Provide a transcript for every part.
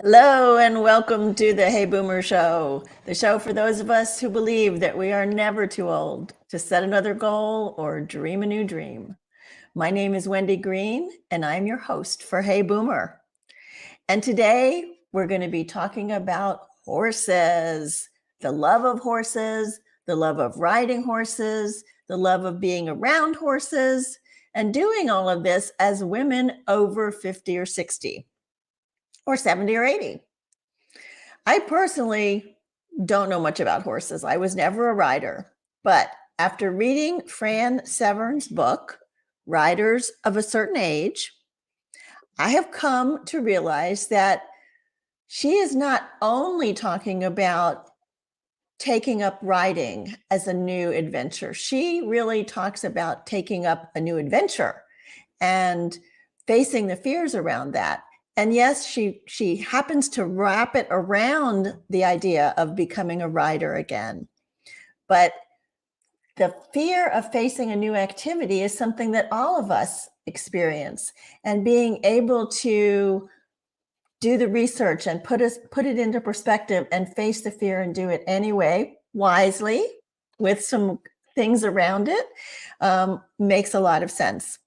Hello and welcome to the Hey Boomer Show, the show for those of us who believe that we are never too old to set another goal or dream a new dream. My name is Wendy Green and I'm your host for Hey Boomer. And today we're going to be talking about horses, the love of horses, the love of riding horses, the love of being around horses, and doing all of this as women over 50 or 60 or 70 or 80. I personally don't know much about horses. I was never a rider, but after reading Fran Severn's book, Riders of a Certain Age, I have come to realize that she is not only talking about taking up riding as a new adventure. She really talks about taking up a new adventure and facing the fears around that. And yes, she happens to wrap it around the idea of becoming a rider again. But the fear of facing a new activity is something that all of us experience. And being able to do the research and put it into perspective and face the fear and do it anyway, wisely, with some things around it, makes a lot of sense.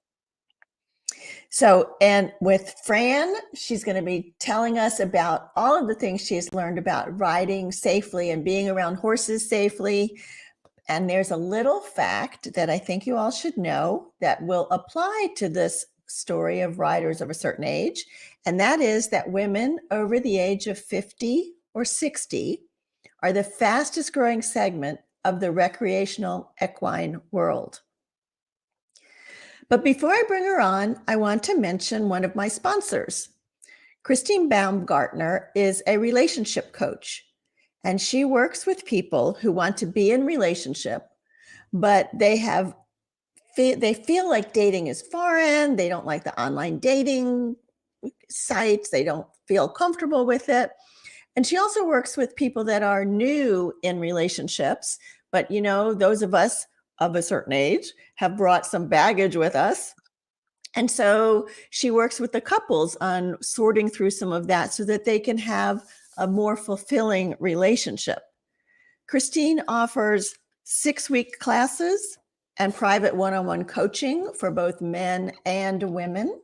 So, and with Fran, she's going to be telling us about all of the things she's learned about riding safely and being around horses safely. And there's a little fact that I think you all should know that will apply to this story of riders of a certain age. And that is that women over the age of 50 or 60 are the fastest growing segment of the recreational equine world. But before I bring her on, I want to mention one of my sponsors. Christine Baumgartner is a relationship coach, and she works with people who want to be in relationship, but they feel like dating is foreign. They don't like the online dating sites. They don't feel comfortable with it. And she also works with people that are new in relationships, but those of us of a certain age have brought some baggage with us. And so she works with the couples on sorting through some of that so that they can have a more fulfilling relationship. Christine offers 6-week classes and private one-on-one coaching for both men and women.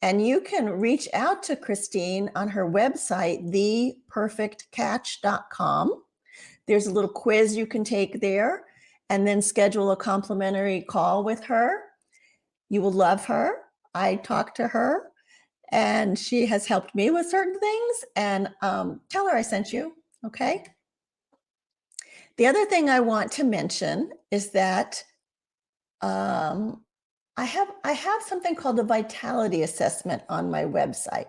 And you can reach out to Christine on her website, theperfectcatch.com. There's a little quiz you can take there and then schedule a complimentary call with her. You will love her. I talked to her and she has helped me with certain things, and tell her I sent you, okay? The other thing I want to mention is that I have something called the vitality assessment on my website.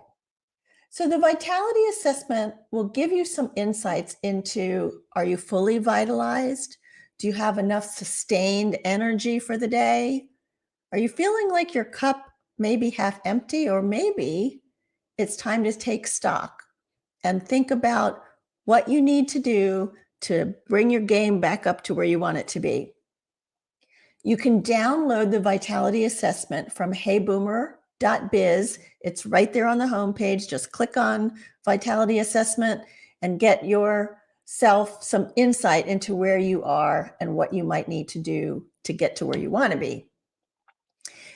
So the vitality assessment will give you some insights into, are you fully vitalized? Do you have enough sustained energy for the day? Are you feeling like your cup may be half empty, or maybe it's time to take stock and think about what you need to do to bring your game back up to where you want it to be? You can download the vitality assessment from heyboomer.biz. It's right there on the homepage. Just click on vitality assessment and get yourself some insight into where you are and what you might need to do to get to where you want to be.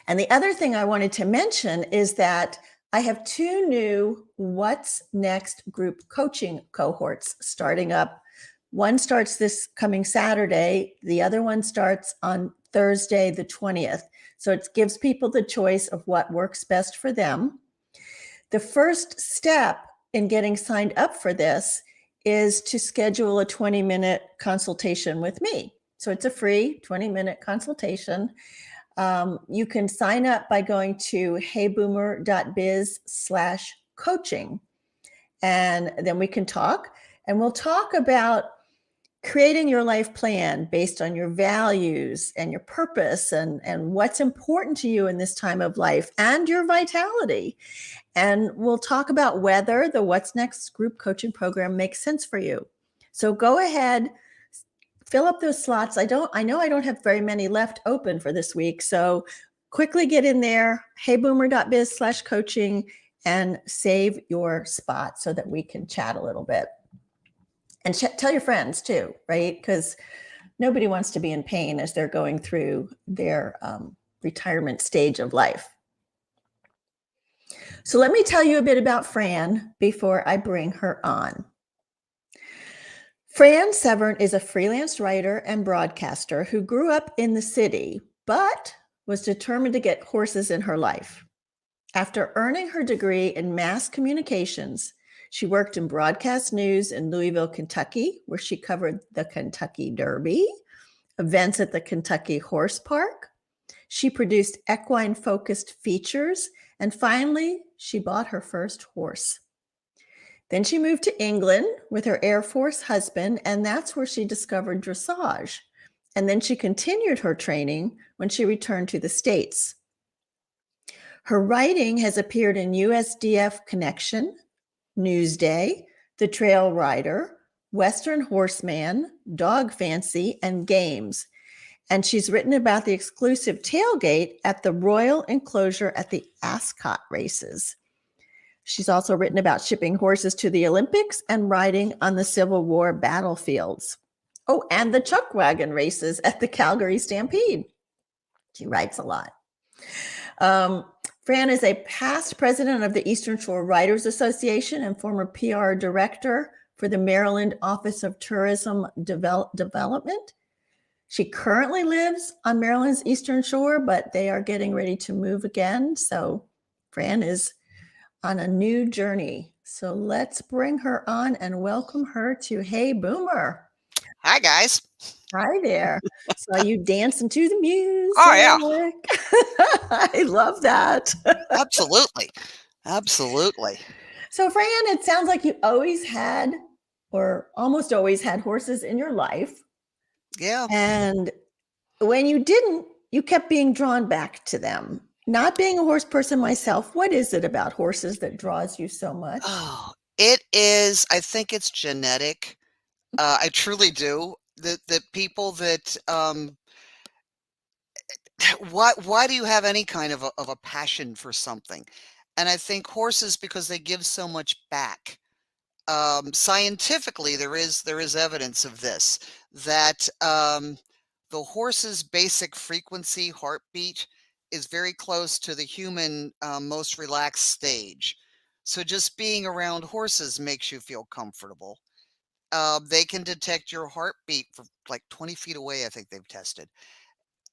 And the other thing I wanted to mention is that I have 2 new What's Next group coaching cohorts starting up. One starts this coming Saturday. The other one starts on Thursday, the 20th. So it gives people the choice of what works best for them. The first step in getting signed up for this is to schedule a 20-minute consultation with me. So it's a free 20-minute consultation. You can sign up by going to heyboomer.biz/coaching. And then we can talk, and we'll talk about creating your life plan based on your values and your purpose and what's important to you in this time of life and your vitality. And we'll talk about whether the What's Next group coaching program makes sense for you. So go ahead, fill up those slots. I know I don't have very many left open for this week. So quickly get in there, heyboomer.biz/coaching, and save your spot so that we can chat a little bit. And tell your friends too, right? Because nobody wants to be in pain as they're going through their retirement stage of life. So let me tell you a bit about Fran before I bring her on. Fran Severn is a freelance writer and broadcaster who grew up in the city, but was determined to get horses in her life. After earning her degree in mass communications, she worked in broadcast news in Louisville, Kentucky, where she covered the Kentucky Derby, events at the Kentucky Horse Park. She produced equine-focused features, and finally, she bought her first horse. Then she moved to England with her Air Force husband, and that's where she discovered dressage. And then she continued her training when she returned to the States. Her writing has appeared in USDF Connection, Newsday, The Trail Rider, Western Horseman, Dog Fancy, and Games. And she's written about the exclusive tailgate at the Royal Enclosure at the Ascot races. She's also written about shipping horses to the Olympics and riding on the Civil War battlefields. Oh, and the chuck wagon races at the Calgary Stampede. She writes a lot. Fran is a past president of the Eastern Shore Writers Association and former PR director for the Maryland Office of Tourism Development. She currently lives on Maryland's Eastern Shore, but they are getting ready to move again. So Fran is on a new journey. So let's bring her on and welcome her to Hey Boomer. Hi, guys. Hi there. Saw you dancing to the music. Oh, yeah. I love that. Absolutely. Absolutely. So, Fran, it sounds like you always had, or almost always had, horses in your life. Yeah. And when you didn't, you kept being drawn back to them. Not being a horse person myself, what is it about horses that draws you so much? Oh, it is. I think it's genetic. I truly do. The people that why do you have any kind of a passion for something? And I think horses, because they give so much back. Scientifically, there is evidence of this, that the horse's basic frequency, heartbeat, is very close to the human most relaxed stage. So just being around horses makes you feel comfortable. They can detect your heartbeat from like 20 feet away, I think they've tested.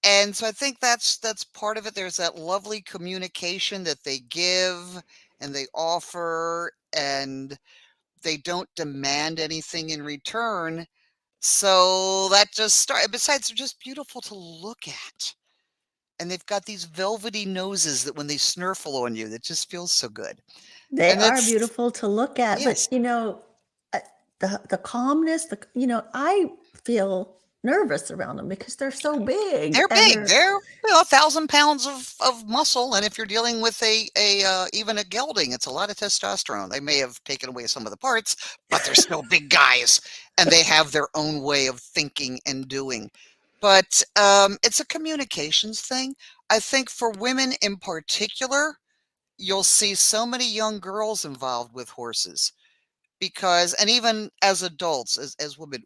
And so I think that's part of it. There's that lovely communication that they give and they offer, and they don't demand anything in return. So that just started. Besides, they're just beautiful to look at. And they've got these velvety noses that when they snurfle on you, that just feels so good. They And are that's, beautiful to look at, but yes, the calmness, I feel nervous around them because they're so big they're and big. They're 1,000 pounds of muscle. And if you're dealing with even a gelding, it's a lot of testosterone. They may have taken away some of the parts, but they're still big guys, and they have their own way of thinking and doing. But it's a communications thing. I think for women in particular, you'll see so many young girls involved with horses because, and even as adults, as women,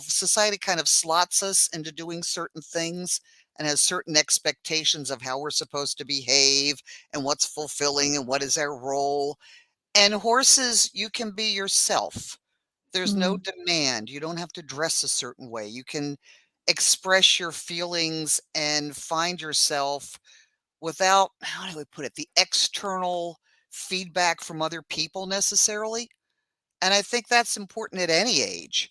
society kind of slots us into doing certain things and has certain expectations of how we're supposed to behave and what's fulfilling and what is our role. And horses, you can be yourself. There's no demand. You don't have to dress a certain way. You can express your feelings and find yourself without, how do I put it, the external feedback from other people necessarily. And I think that's important at any age.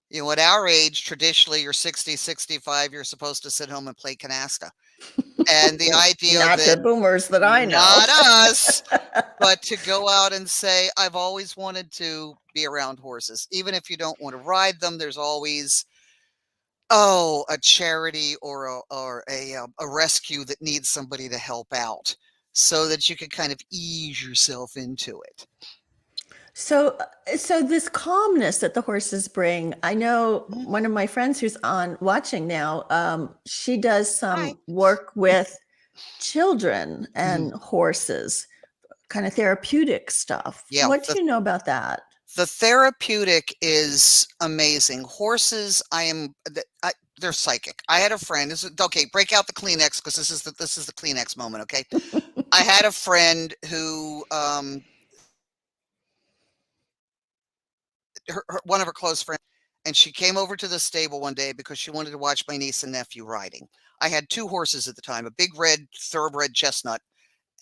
You know, at our age, traditionally, you're 60, 65, you're supposed to sit home and play canasta. And the idea not the that boomers that I know. not us, but to go out and say, I've always wanted to be around horses. Even if you don't want to ride them, there's always, a charity or a rescue that needs somebody to help out so that you can kind of ease yourself into it. So, so this calmness that the horses bring, I know Mhm. one of my friends who's on watching now, she does Hi. some work with children Mhm. and horses kind of therapeutic stuff. Yeah, What do you know about that? the therapeutic is amazing. Horses, they're psychic. I had a friend. Okay. Break out the Kleenex because this is the Kleenex moment. Okay, I had a friend who one of her close friends, and she came over to the stable one day because she wanted to watch my niece and nephew riding. I had two horses at the time, a big red thoroughbred chestnut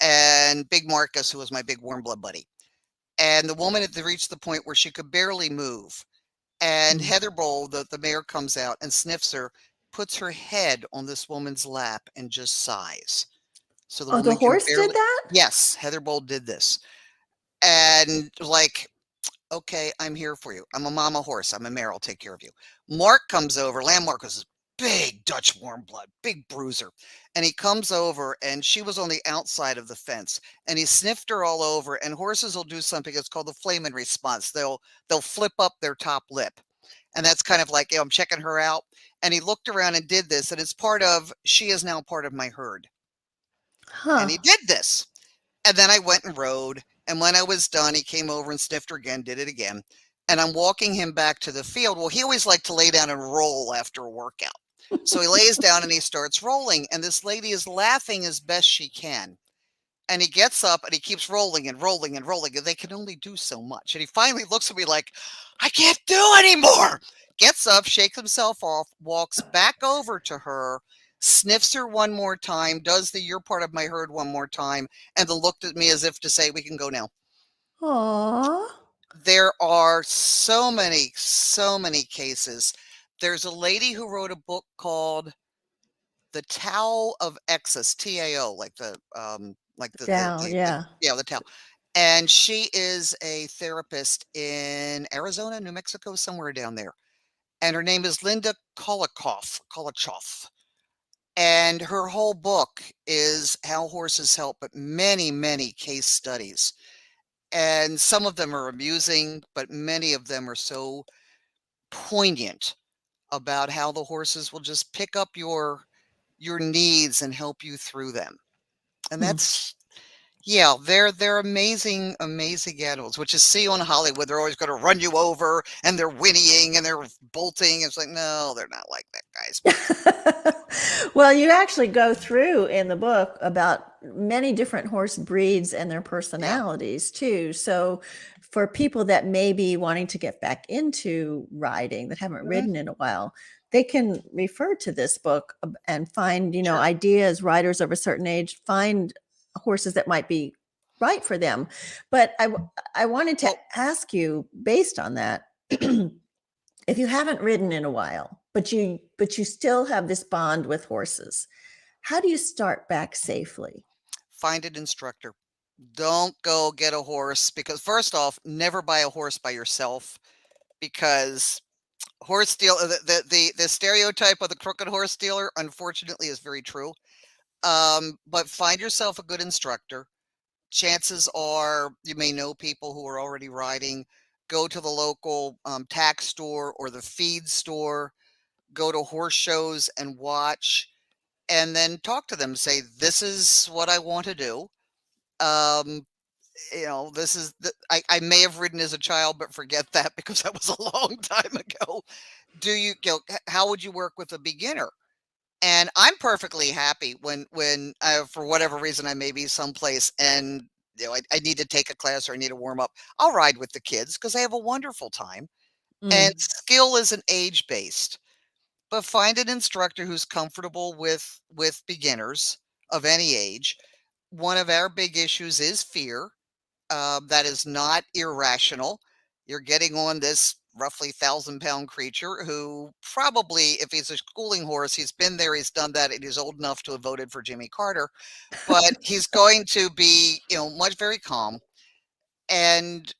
and Big Marcus, who was my big warm blood buddy. And the woman had reached the point where she could barely move. And Mm. Heather Bowl, the mare, comes out and sniffs her, puts her head on this woman's lap, and just sighs. So the Oh, the woman can horse did barely. that? Yes, Heather Bowl did this. And like, okay, I'm here for you. I'm a mama horse. I'm a mare. I'll take care of you. Mark comes over. Landmark was this big Dutch warm blood, big bruiser. And he comes over, and she was on the outside of the fence, and he sniffed her all over. And horses will do something that's called the flamen response. They'll flip up their top lip. And that's kind of like, I'm checking her out. And he looked around and did this. And it's she is now part of my herd. And he Huh. did this. And then I went and rode. And when I was done, he came over and sniffed her again, did it again. And I'm walking him back to the field. Well, he always liked to lay down and roll after a workout. So he lays down and he starts rolling. And this lady is laughing as best she can. And he gets up and he keeps rolling and rolling and rolling. And they can only do so much. And he finally looks at me like, I can't do anymore. Gets up, shakes himself off, walks back over to her, sniffs her one more time, does the "you're part of my herd" one more time, and then looked at me as if to say, we can go now. Aw. There are so many cases. There's a lady who wrote a book called The Tao of Excess, TAO, like Down, the yeah. yeah, the Tao. And she is a therapist in Arizona, New Mexico, somewhere down there. And her name is Linda Kolochoff. And her whole book is how horses help, but many, many case studies. And some of them are amusing, but many of them are so poignant about how the horses will just pick up your needs and help you through them. And Hmm. that's yeah, they're amazing, amazing animals, which is see on Hollywood. They're always going to run you over and they're whinnying and they're bolting. It's like, no, they're not like that, guys. Well, you actually go through in the book about many different horse breeds and their Yeah. personalities too. So for people that may be wanting to get back into riding that haven't Mhm. ridden in a while, they can refer to this book and find, Sure. ideas, riders of a certain age, find horses that might be right for them. But I wanted to Well, ask you based on that, if you haven't ridden in a while, but you still have this bond with horses, how do you start back safely? find an instructor. Don't go get a horse because first off, never buy a horse by yourself because horse deal the stereotype of the crooked horse dealer unfortunately is very true. But find yourself a good instructor. Chances are you may know people who are already riding. Go to the local tack store or the feed store. Go to horse shows and watch, and then talk to them. Say, "This is what I want to do. Um, this is I may have ridden as a child, but forget that because that was a long time ago. How would you work with a beginner?" And I'm perfectly happy when for whatever reason I may be someplace and I need to take a class or I need to warm up. I'll ride with the kids because they have a wonderful time. And Mm, skill isn't age based, but find an instructor who's comfortable with beginners of any age. One of our big issues is fear. That is not irrational. You're getting on this roughly 1,000-pound creature who probably, if he's a schooling horse, he's been there, he's done that, and he's old enough to have voted for Jimmy Carter. But he's going to be, much very calm and,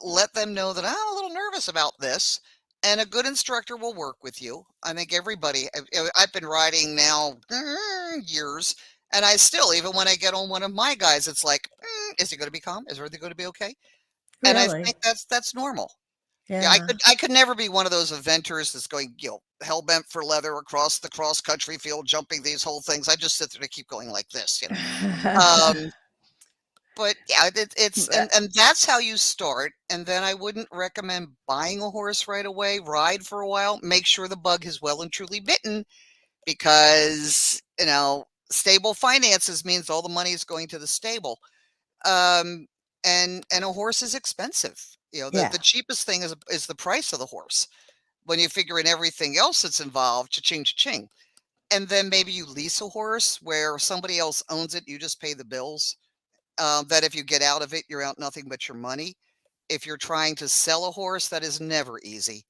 let them know that I'm a little nervous about this. And a good instructor will work with you. I think everybody, I've been riding now years, and I still, even when I get on one of my guys, it's like, is he going to be calm? Is everything going to be okay? And I really? think that's normal. Yeah, I Yeah. could I could never be one of those eventers that's going, hell bent for leather across the cross country field, jumping these whole things. I just sit there and keep going like this. Um, But yeah, it's Uh, and that's how you start. And then I wouldn't recommend buying a horse right away. Ride for a while. Make sure the bug has well and truly bitten, because stable finances means all the money is going to the stable. Um, and a horse is expensive. Yeah. The cheapest thing is the price of the horse. When you figure in everything else that's involved, cha-ching, cha-ching. And then maybe you lease a horse where somebody else owns it. You just pay the bills. That if you get out of it, you're out nothing but your money. If you're trying to sell a horse, that is never easy.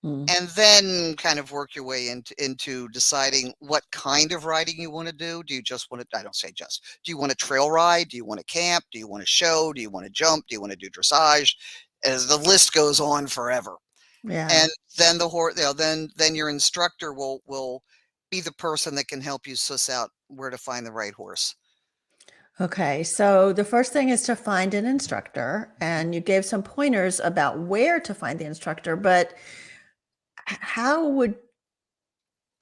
Mm. And then kind of work your way into deciding what kind of riding you want to do. Do you just want to, I don't say just, do you want to trail ride? Do you want to camp? Do you want to show? Do you want to jump? Do you want to do dressage? As the list goes on forever. Yeah. And then the horse, then your instructor will be the person that can help you suss out where to find the right horse. Okay. So the first thing is to find an instructor, and you gave some pointers about where to find the instructor, but how would,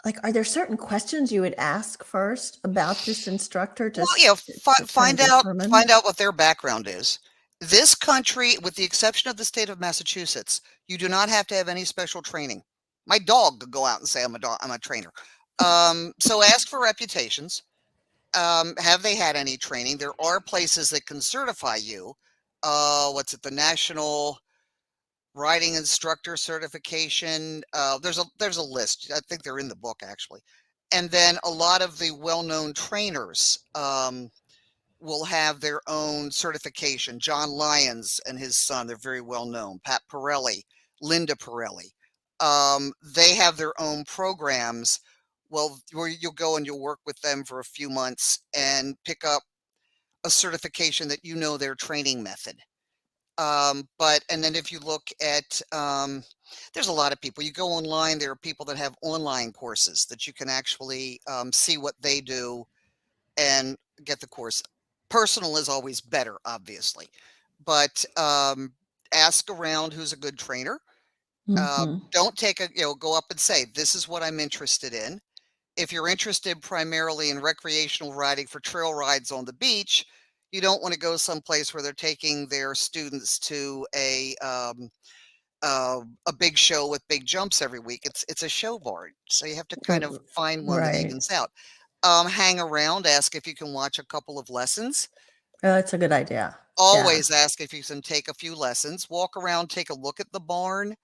like, are there certain questions you would ask first about this instructor Well, to kind of determine? find out what their background is. This country, with the exception of the state of Massachusetts, you do not have to have any special training. My dog could go out and say I'm a trainer. So ask for reputations. Have they had any training? There are places that can certify you. What's it? The National Riding Instructor Certification. There's a list. I think they're in the book actually. And then a lot of the well-known trainers will have their own certification. John Lyons and his son, they're very well known. Pat Pirelli, Linda Pirelli. They have their own programs. Well, where you'll go and you'll work with them for a few months and pick up a certification that their training method. And then if you look at, there's a lot of people. You go online, there are people that have online courses that you can actually see what they do and get the course. Personal is always better, obviously, but ask around who's a good trainer. Hmm. Don't take go up and say, this is what I'm interested in. If you're interested primarily in recreational riding for trail rides on the beach, you don't want to go someplace where they're taking their students to a big show with big jumps every week. It's a show barn, so you have to kind of find one that Right. evens out. Hang around, ask if you can watch a couple of lessons. That's a good idea. Yeah. Always ask if you can take a few lessons. Walk around, take a look at the barn.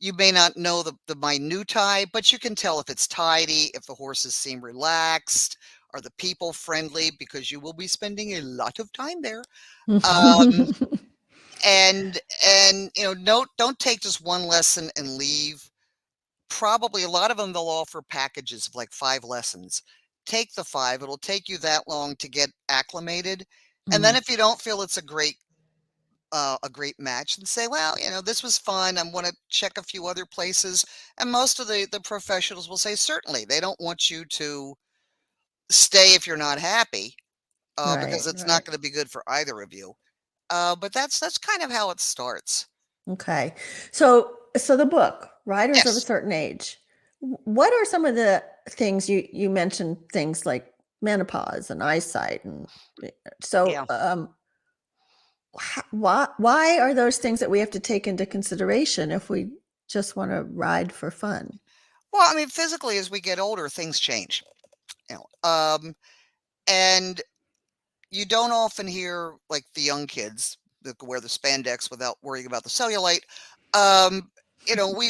You may not know the minutiae, but you can tell if it's tidy, if the horses seem relaxed, are the people friendly, because you will be spending a lot of time there. Um, and don't take just one lesson and leave. Probably a lot of them, they'll offer packages of like 5 lessons. Take the 5. It'll take you that long to get acclimated. And then Mm. if you don't feel it's a great match, and say, well, this was fun, I want to check a few other places. And most of the professionals will say, certainly. They don't want you to stay if you're not happy, because Right, it's not right. going to be good for either of you. But that's kind of how it starts. Okay. So the book, Riders of a Yes. Certain Age. What are some of the things you mentioned, things like menopause and eyesight, and so Yeah. why are those things that we have to take into consideration if we just want to ride for fun? Well, I mean, physically, as we get older, things change. You know, um, and you don't often hear like the young kids that can wear the spandex without worrying about the cellulite. Um,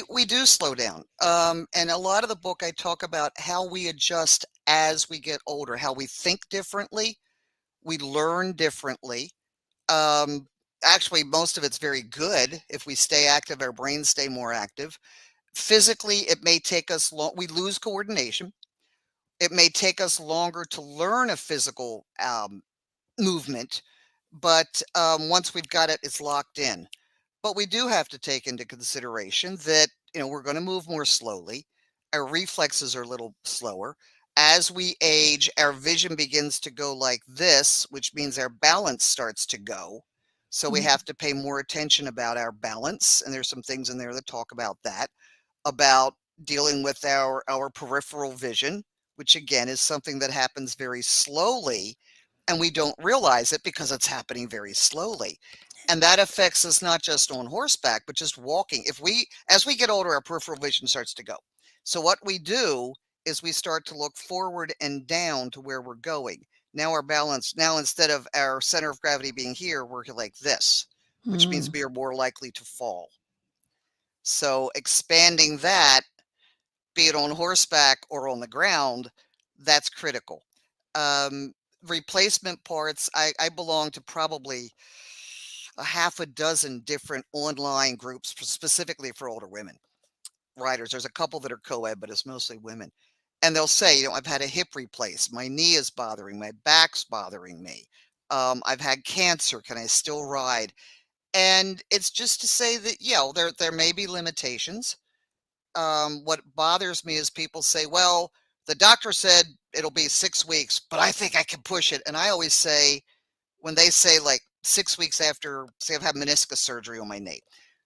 we do slow down. And a lot of the book, I talk about how we adjust as we get older, how we think differently, we learn differently. Um, Actually, most of it's very good. If we stay active, our brains stay more active. Physically, it may take us long. We lose coordination. It may take us longer to learn a physical movement, but once we've got it, it's locked in. But we do have to take into consideration that we're going to move more slowly. Our reflexes are a little slower. As we age, our vision begins to go like this, which means our balance starts to go. So we Mm. have to pay more attention about our balance. And there's some things in there that talk about that, about dealing with our peripheral vision, which again is something that happens very slowly and we don't realize it because it's happening very slowly. And that affects us not just on horseback, but just walking. As we get older, our peripheral vision starts to go. So what we do is we start to look forward and down to where we're going. Now our balance, now instead of our center of gravity being here, we're like this, which means we are more likely to fall. So expanding that, be it on horseback or on the ground, that's critical. Replacement parts, I belong to probably a half a dozen different online groups specifically for older women riders. There's a couple that are co-ed, but it's mostly women. And they'll say, I've had a hip replaced. My knee is bothering, my back's bothering me. I've had cancer. Can I still ride? And it's just to say that, there may be limitations. What bothers me is people say, well, the doctor said it'll be 6 weeks, but I think I can push it. And I always say, when they say like 6 weeks after, say I've had meniscus surgery on my knee,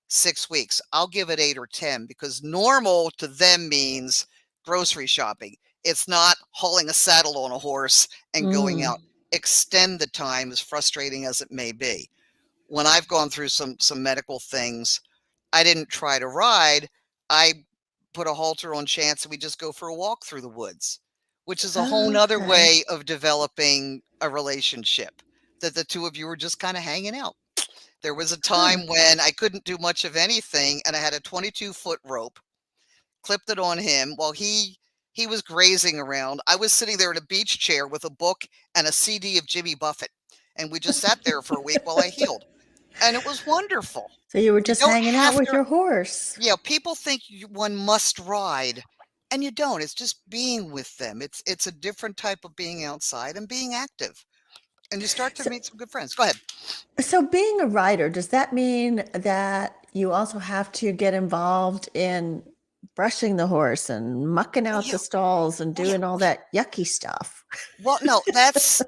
6 weeks, I'll give it 8 or 10, because normal to them means grocery shopping. It's not hauling a saddle on a horse and going out. Extend the time, as frustrating as it may be. When I've gone through some medical things, I didn't try to ride. I put a halter on Chance and we just go for a walk through the woods, which is a whole nother way of developing a relationship, that the two of you were just kind of hanging out. There was a time when I couldn't do much of anything, and I had a 22-foot rope, clipped it on him while he was grazing around. I was sitting there in a beach chair with a book and a CD of Jimmy Buffett, and we just sat there for a week while I healed, and it was wonderful. So you were You just don't hanging out have with to. your horse. Yeah, people think one must ride, and you don't. It's just being with them. It's a different type of being outside and being active, and you start to So, meet some good friends. Go ahead. so being a rider, does that mean that you also have to get involved in brushing the horse and mucking Oh out yeah, the stalls and oh yeah. doing all that yucky stuff? Well, no,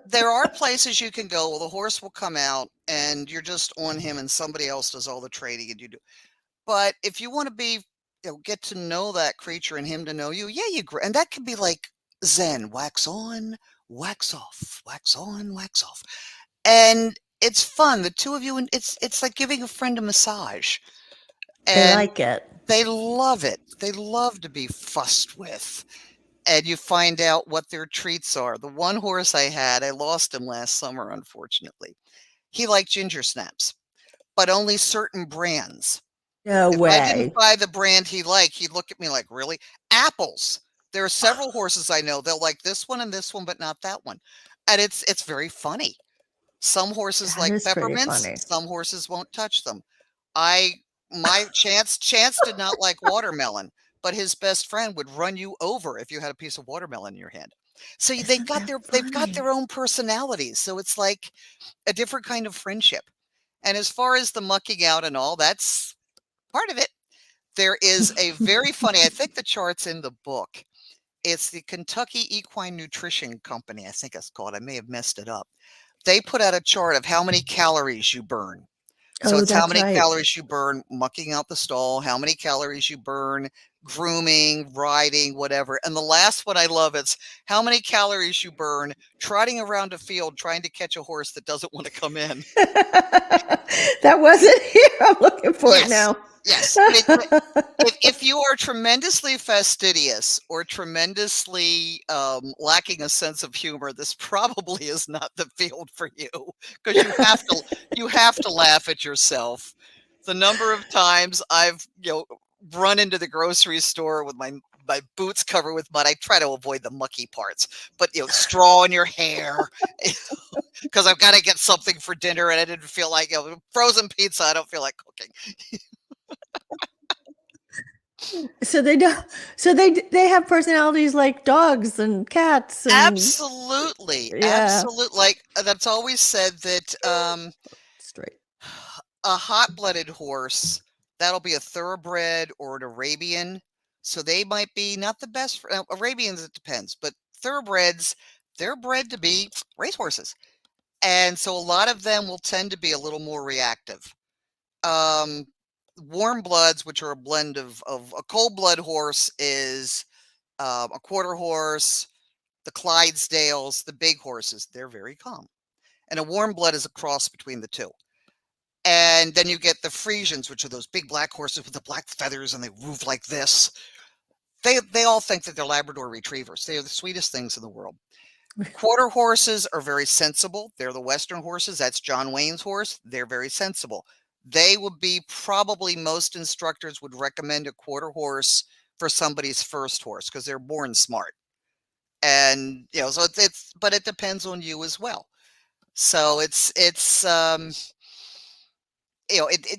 there are places you can go. Well, the horse will come out and you're just on him, and somebody else does all the training and you do. But if you want to be, get to know that creature and him to know you, yeah, and that could be like Zen, wax on, wax off, wax on, wax off. And it's fun. The two of you, and it's like giving a friend a massage. They And like it. they love it. They love to be fussed with. And you find out what their treats are. The one horse I had, I lost him last summer, unfortunately. He liked ginger snaps, but only certain brands. No If I didn't way. buy the brand he liked, he'd look at me like, really? Apples. There are several horses I know, they'll like this one and this one, but not that one. And it's very funny. Some horses That like is pretty peppermints, funny. some horses won't touch them. My Chance did not like watermelon, but his best friend would run you over if you had a piece of watermelon in your hand. So Isn't that they've got funny? their own personalities. So it's like a different kind of friendship. And as far as the mucking out and all, that's part of it. There is a very funny, I think the chart's in the book. It's the Kentucky Equine Nutrition Company, I think it's called. I may have messed it up. They put out a chart of how many calories you burn. So Oh, it's how that's many right. calories you burn mucking out the stall, how many calories you burn grooming, riding, whatever. And the last one I love is how many calories you burn trotting around a field trying to catch a horse that doesn't want to come in. That wasn't here. I'm looking for it Yes, now. yes. I mean, if you are tremendously fastidious or tremendously lacking a sense of humor, this probably is not the field for you, because you have to laugh at yourself. The number of times I've run into the grocery store with my boots covered with mud. I try to avoid the mucky parts, but straw in your hair, because I've got to get something for dinner, and I didn't feel like frozen pizza. I don't feel like cooking. So they don't. So they have personalities like dogs and cats and Absolutely, yeah, absolute. Like that's always said that straight. a hot-blooded horse, that'll be a thoroughbred or an Arabian. So they might be not the best for Arabians. It depends, but thoroughbreds, they're bred to be racehorses, and so a lot of them will tend to be a little more reactive. Um, Warm bloods, which are a blend of a cold blood horse, is a quarter horse. The Clydesdales, the big horses, they're very calm. And a warm blood is a cross between the two. And then you get the Frisians, which are those big black horses with the black feathers and they move like this. They all think that they're Labrador retrievers. They are the sweetest things in the world. Quarter horses are very sensible. They're the Western horses. That's John Wayne's horse. They're very sensible. They would be probably most instructors would recommend a quarter horse for somebody's first horse because they're born smart. And so it's but it depends on you as well. So it's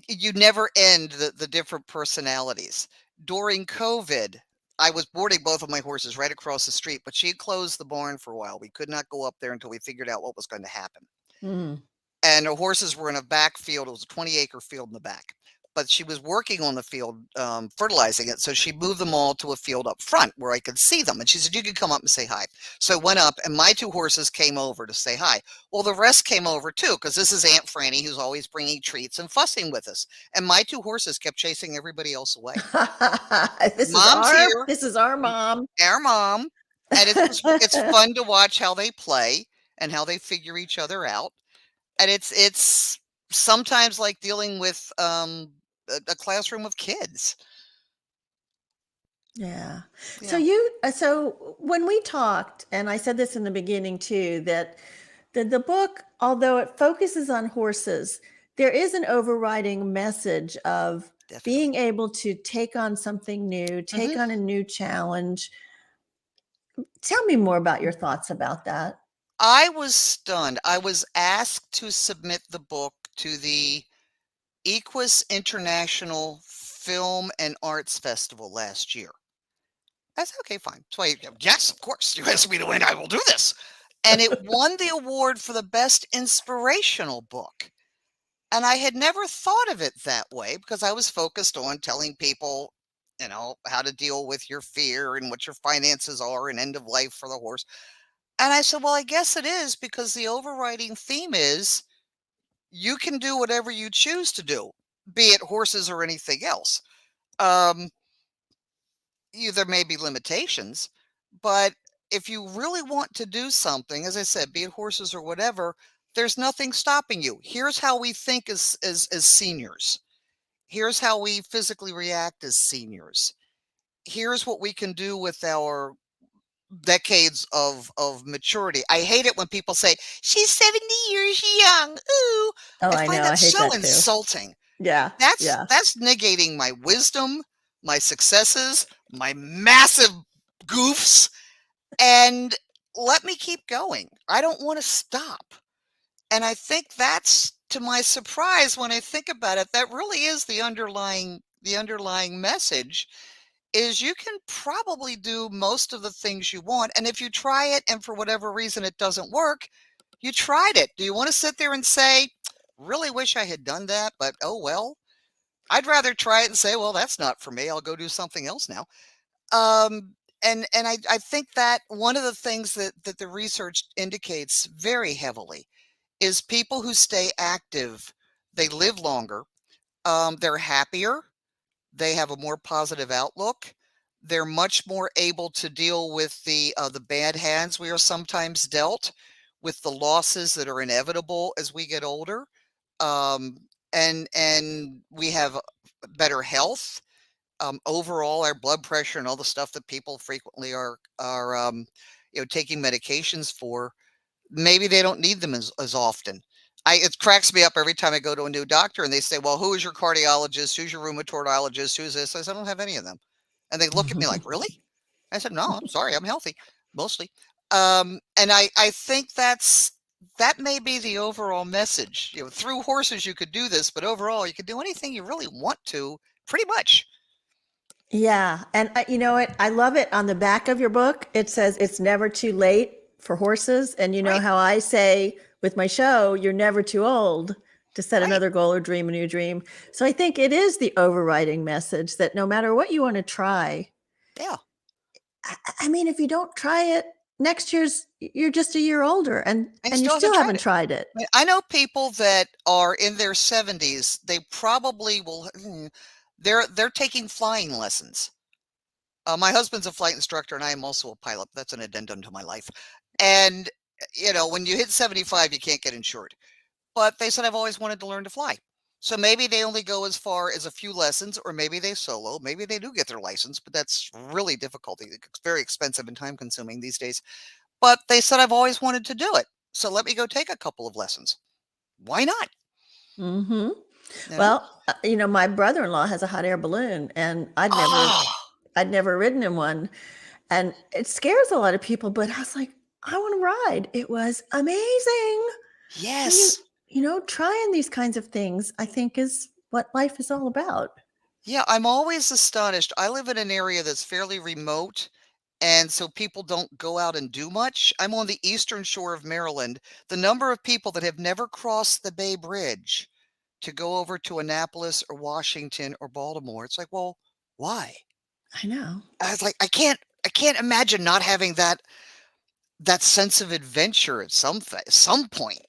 you never end the different personalities. During COVID, I was boarding both of my horses right across the street, but she had closed the barn for a while. We could not go up there until we figured out what was going to happen. Mm. And the horses were in a back field. It was a 20-acre field in the back. But she was working on the field, fertilizing it. So she moved them all to a field up front where I could see them. And she said, you could come up and say hi. So I went up and my two horses came over to say hi. Well, the rest came over too, because this is Aunt Franny, who's always bringing treats and fussing with us. And my two horses kept chasing everybody else away. Mom's here. This is our mom. Our mom. And it's fun to watch how they play and how they figure each other out. And it's sometimes like dealing with a classroom of kids. Yeah. Yeah. So when we talked, and I said this in the beginning too, that the book, although it focuses on horses, there is an overriding message of Definitely. being able to take on something new, take on a new challenge. Tell me more about your thoughts about that. I was stunned. I was asked to submit the book to the Equine International Film and Arts Festival last year. I said, okay, fine. So yes, of course, you asked me to win. I will do this. And it won the award for the best inspirational book. And I had never thought of it that way because I was focused on telling people, how to deal with your fear and what your finances are and end of life for the horse. And I said, well, I guess it is because the overriding theme is you can do whatever you choose to do, be it horses or anything else. There may be limitations, but if you really want to do something, as I said, be it horses or whatever, there's nothing stopping you. Here's how we think as seniors. Here's how we physically react as seniors. Here's what we can do with our decades of maturity. I hate it when people say, she's 70 years young. Ooh. Oh, I find know. I that hate so that too. insulting. Yeah. That's negating my wisdom, my successes, my massive goofs, and let me keep going. I don't want to stop. And I think that's, to my surprise, when I think about it, that really is the underlying message is you can probably do most of the things you want. And if you try it and for whatever reason it doesn't work, you tried it. Do you want to sit there and say, really wish I had done that, but oh well? I'd rather try it and say, well, that's not for me. I'll go do something else now. And I think that one of the things that the research indicates very heavily is people who stay active, they live longer, they're happier, they have a more positive outlook, they're much more able to deal with the bad hands we are sometimes dealt, with the losses that are inevitable as we get older, and we have better health. Overall, our blood pressure and all the stuff that people frequently are taking medications for, maybe they don't need them as often. It cracks me up every time I go to a new doctor and they say, well, who is your cardiologist? Who's your rheumatologist? Who's this? I said, I don't have any of them. And they look at me like, really? I said, no, I'm sorry. I'm healthy, mostly. And I think that may be the overall message. Through horses, you could do this, but overall, you could do anything you really want to, pretty much. Yeah. And you know what? I love it. On the back of your book, it says it's never too late for horses. And you know Right. how I say with my show, you're never too old to set Right. another goal or dream a new dream. So I think it is the overriding message that no matter what you want to try, Yeah. I mean, if you don't try it, next you're just a year older and you still haven't tried it. I know people that are in their 70s, they probably will, they're taking flying lessons. My husband's a flight instructor and I am also a pilot. That's an addendum to my life. And when you hit 75, you can't get insured. But they said I've always wanted to learn to fly. So maybe they only go as far as a few lessons, or maybe they solo. Maybe they do get their license, but that's really difficult. It's very expensive and time consuming these days. But they said I've always wanted to do it. So let me go take a couple of lessons. Why not? Mm-hmm. You know? Well, my brother-in-law has a hot air balloon, and Oh, I'd never ridden in one, and it scares a lot of people. But I was like, I want to ride. It was amazing. So yes. trying these kinds of things, I think, is what life is all about. Yeah, I'm always astonished. I live in an area that's fairly remote, and so people don't go out and do much. I'm on the eastern shore of Maryland. The number of people that have never crossed the Bay Bridge to go over to Annapolis or Washington or Baltimore, it's like, well, why? I know. I was like, I can't imagine not having that sense of adventure at some point.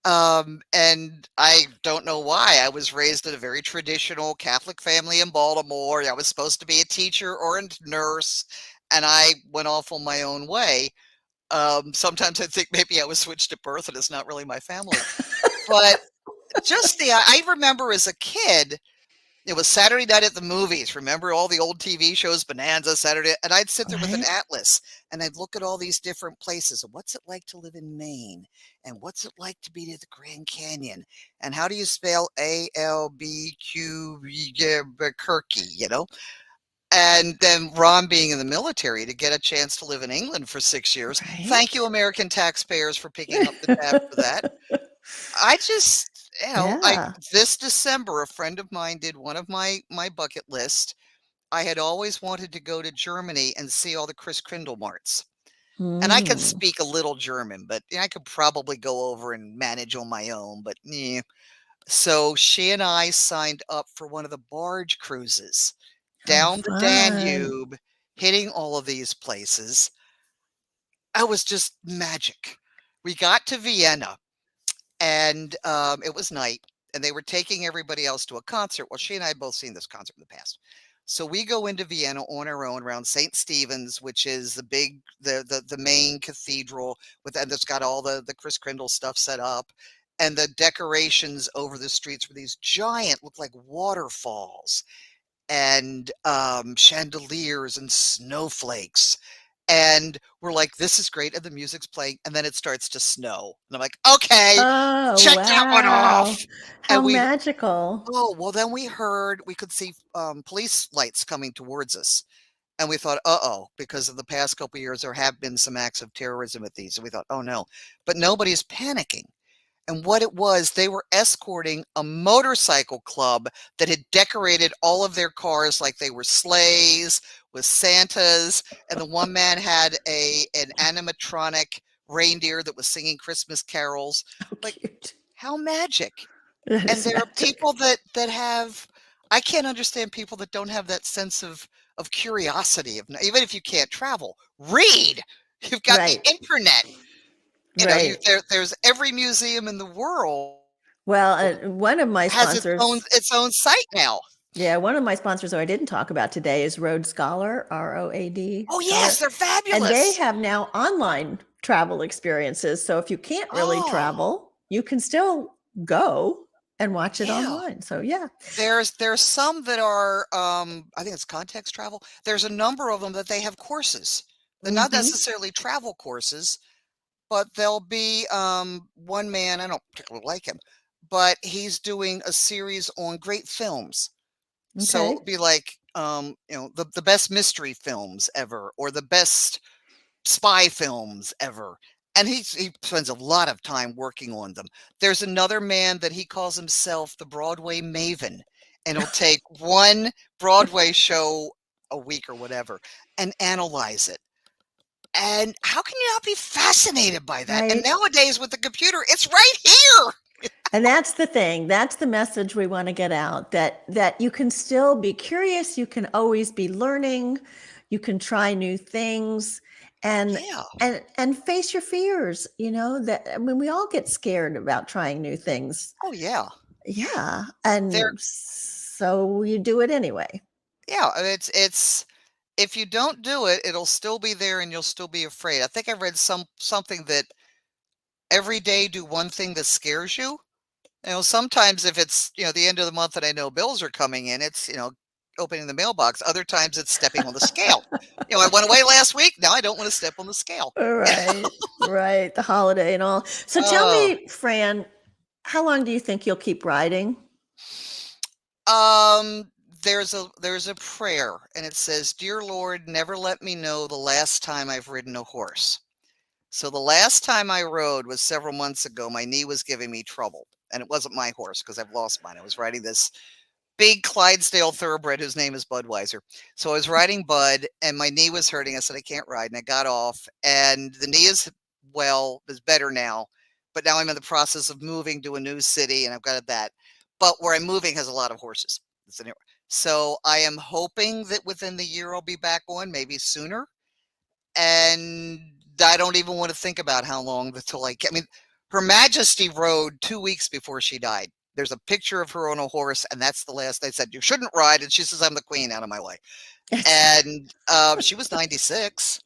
And I don't know why. I was raised in a very traditional Catholic family in Baltimore. I was supposed to be a teacher or a nurse, and I went off on my own way. Sometimes I think maybe I was switched at birth and it's not really my family. But I remember as a kid, it was Saturday night at the movies. Remember all the old TV shows, Bonanza, Saturday? And I'd sit there with an Right? atlas and I'd look at all these different places. And what's it like to live in Maine? And what's it like to be near the Grand Canyon? And how do you spell Kirky? And then Ron being in the military to get a chance to live in England for 6 years. Thank you, Right? American taxpayers, for picking up the tab for that. I just, I Yeah. this December, a friend of mine did one of my bucket list. I had always wanted to go to Germany and see all the Chris Krindle marts. And I can Mm. speak a little German, but I could probably go over and manage on my own. But yeah. So she and I signed up for one of the barge cruises Oh, down the fun. Danube, hitting all of these places. I was just magic. We got to Vienna and it was night, and they were taking everybody else to a concert. Well, she and I had both seen this concert in the past. So we go into Vienna on our own around St. Stephen's, which is the main cathedral and it's got all the Chris Krindle stuff set up. And the decorations over the streets were these giant, look like waterfalls and chandeliers and snowflakes. And we're like, this is great. And the music's playing, and then it starts to snow. And I'm like, okay, Oh, check that one wow. off. How And magical. well, then we could see police lights coming towards us. And we thought, uh-oh, because of the past couple of years, there have been some acts of terrorism at these. And we thought, oh no, but nobody's panicking. And what it was, they were escorting a motorcycle club that had decorated all of their cars like they were sleighs with Santas. And the one man had an animatronic reindeer that was singing Christmas carols. Oh, Like, cute. how magic. That And is there are magic. people that have, I can't understand people that don't have that sense of curiosity. Even if you can't travel, read. You've got the Right. internet. Right. There's every museum in the world Well, one of my has sponsors, its own site now. yeah, one of my sponsors who I didn't talk about today is Road Scholar, ROAD Oh yes, Scholar. they're And they fabulous. have now online travel experiences. So if you can't really Oh, travel, you can still go and watch it yeah. online. So yeah. There's some that are I think it's context travel. There's a number of them that they have courses. They're not Hmm. necessarily travel courses, but there'll be one man, I don't particularly like him, but he's doing a series on great films. So it Okay. would be like the best mystery films ever or the best spy films ever. And he spends a lot of time working on them. There's another man that he calls himself the Broadway Maven, and he'll take one Broadway show a week or whatever and analyze it. And how can you not be fascinated by that? And Right. nowadays with the computer, it's right here. And that's the thing. That's the message we want to get out, that you can still be curious, you can always be learning, you can try new things and Yeah. and face your fears, that I mean we all get scared about trying new things. Oh yeah. Yeah, There and so you do it anyway. yeah, it's if you don't do it, it'll still be there and you'll still be afraid. I think I read something that every day do one thing that scares you. Sometimes if it's, the end of the month and I know bills are coming in, it's, opening the mailbox. Other times it's stepping on the scale. I went away last week. Now I don't want to step on the scale. Right, right. The holiday and all. So tell Oh, me, Fran, how long do you think you'll keep riding? um, there's a prayer and it says, "Dear Lord, never let me know the last time I've ridden a horse." So the last time I rode was several months ago. My knee was giving me trouble, and it wasn't my horse because I've lost mine. I was riding this big Clydesdale thoroughbred whose name is Budweiser. So I was riding Bud and my knee was hurting. I said, I can't ride. And I got off and the knee is better now. But now I'm in the process of moving to a new city and I've got that. But where I'm moving has a lot of horses. So I am hoping that within the year I'll be back on, maybe sooner. And I don't even want to think about how long until I mean, Her Majesty rode 2 weeks before she died. There's a picture of her on a horse, and that's the last they said, "You shouldn't ride." And she says, "I'm the queen, out of my way." And she was 96.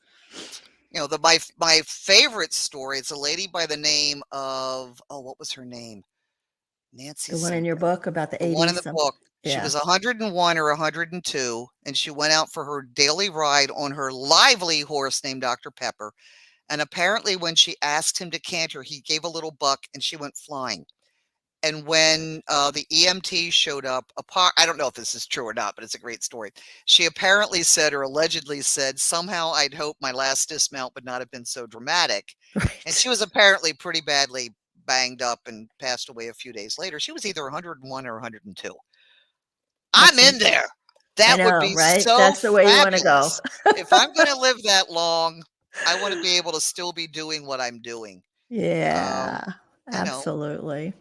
My favorite story, it's a lady by the name of, oh, what was her name? Nancy The one in your something. book about the The one in 80s the something. book. She Yeah. was 101 or 102, and she went out for her daily ride on her lively horse named Dr. Pepper. And apparently when she asked him to canter, he gave a little buck and she went flying. And when the EMT showed up, I don't know if this is true or not, but it's a great story. She apparently said, or allegedly said, somehow I'd hoped my last dismount would not have been so dramatic. And Right. she was apparently pretty badly banged up and passed away a few days later. She was either 101 or 102. I'm That's in there. I That would know, be right? so That's the way you want to go. fabulous. If I'm going to live that long, I want to be able to still be doing what I'm doing. Yeah, Um, you know, absolutely.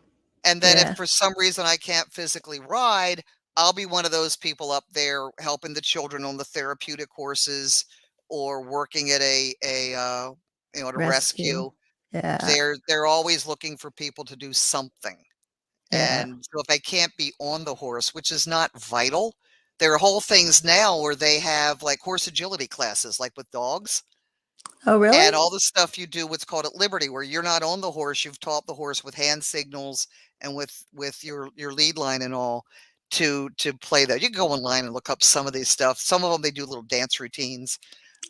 and then if Yeah. for some reason I can't physically ride, I'll be one of those people up there helping the children on the therapeutic horses or working at at a Rescue. rescue. Yeah. They're always looking for people to do something. Yeah. And so if I can't be on the horse, which is not vital, there are whole things now where they have like horse agility classes, like with dogs, Oh, really? and all the stuff you do what's called at Liberty, where you're not on the horse, you've taught the horse with hand signals and with your lead line and all to play that. You can go online and look up some of these stuff. Some of them they do little dance routines.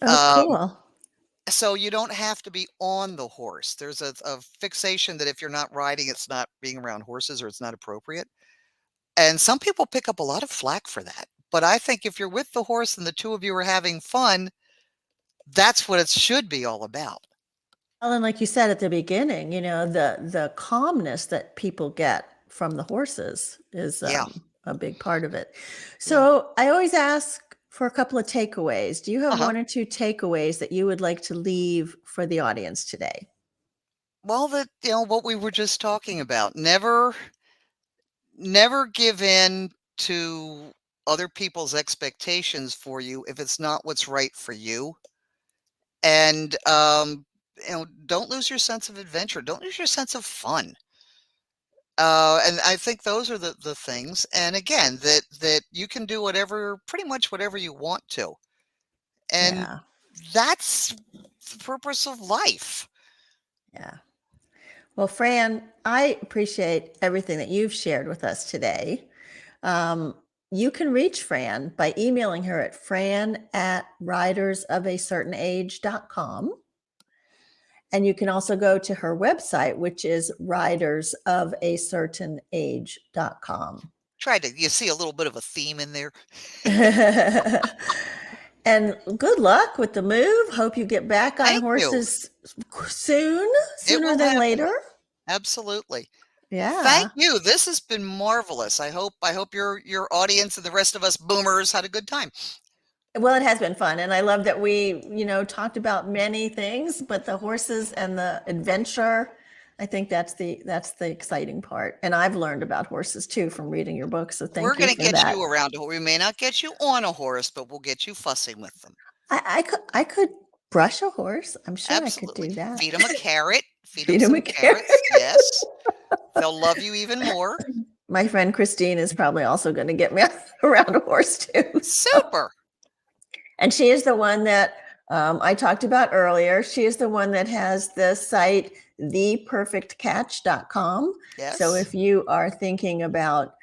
Oh, Um, cool. so you don't have to be on the horse. There's a fixation that if you're not riding, it's not being around horses or it's not appropriate. And some people pick up a lot of flack for that. But I think if you're with the horse and the two of you are having fun, that's what it should be all about. Well, and like you said at the beginning, the calmness that people get from the horses is Yeah. a big part of it. Yeah. So I always ask for a couple of takeaways. Do you have Uh-huh. one or two takeaways that you would like to leave for the audience today? Well, what we were just talking about. Never give in to other people's expectations for you if it's not what's right for you. And don't lose your sense of adventure. Don't lose your sense of fun. And I think those are the things. And again, that you can do pretty much whatever you want to. And Yeah. that's the purpose of life. Yeah. Well, Fran, I appreciate everything that you've shared with us today. Um, you can reach Fran by emailing her at fran@ridersofacertainage.com. And you can also go to her website, which is ridersofacertainage.com. You see a little bit of a theme in there. And good luck with the move. Hope you get back on Thank you. horses soon, It sooner will than happen. later. Absolutely. Thank Yeah. you. This has been marvelous. I hope your audience and the rest of us boomers had a good time. Well, it has been fun. And I love that we, talked about many things, but the horses and the adventure, I think that's the exciting part. And I've learned about horses too from reading your book. So We're thank you going to for get that. you around a horse. We may not get you on a horse, but we'll get you fussing with them. I could brush a horse. I'm sure I could Absolutely. do that. Feed them a carrot. Feed them Feed him a some carrot. carrots. Yes. They'll love you even more. My friend Christine is probably also going to get me around a horse too. So. Super. And she is the one that I talked about earlier. She is the one that has the site theperfectcatch.com. Yes. So if you are thinking about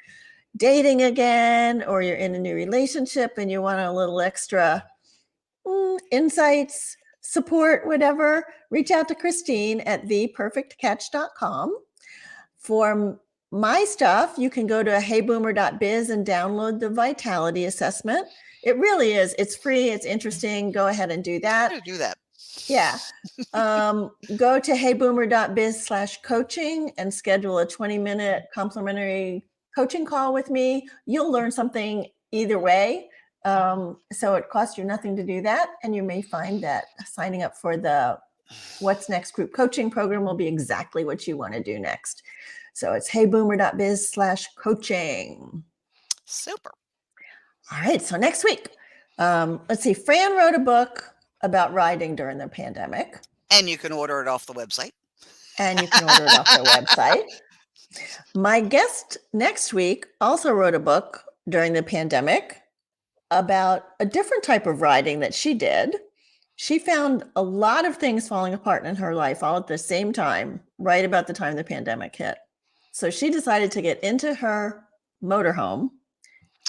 dating again, or you're in a new relationship and you want a little extra insights, support, whatever, reach out to Christine at theperfectcatch.com. For my stuff, you can go to heyboomer.biz and download the vitality assessment. It really is. It's free. It's interesting. Go ahead and do that. I'm gonna do that. Yeah. Go to heyboomer.biz/coaching and schedule a 20-minute complimentary coaching call with me. You'll learn something either way. So it costs you nothing to do that. And you may find that signing up for the What's Next group coaching program will be exactly what you want to do next. So it's heyboomer.biz/coaching. Super. All right. So next week, let's see. Fran wrote a book about riding during the pandemic. And you can order it off the website. My guest next week also wrote a book during the pandemic about a different type of riding that she did. She found a lot of things falling apart in her life all at the same time, right about the time the pandemic hit. So she decided to get into her motorhome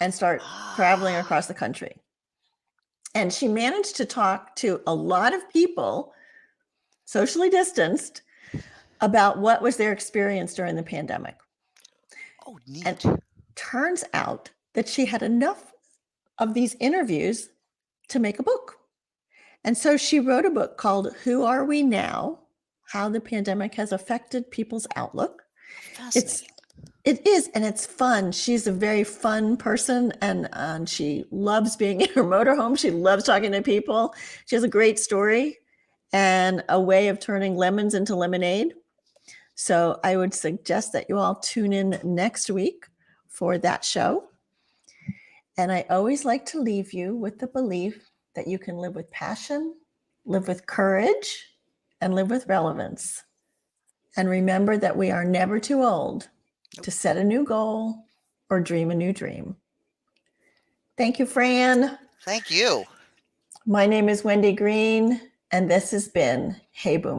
and start traveling across the country. And she managed to talk to a lot of people, socially distanced, about what was their experience during the pandemic. Oh, neat. And turns out that she had enough of these interviews to make a book. And so she wrote a book called Who Are We Now? How the Pandemic Has Affected People's Outlook. Fascinating. It is, and it's fun. She's a very fun person, and she loves being in her motorhome. She loves talking to people. She has a great story and a way of turning lemons into lemonade. So I would suggest that you all tune in next week for that show. And I always like to leave you with the belief that you can live with passion, live with courage, and live with relevance. And remember that we are never too old to set a new goal or dream a new dream. Thank you, Fran. Thank you. My name is Wendy Green, and this has been Hey Boomer.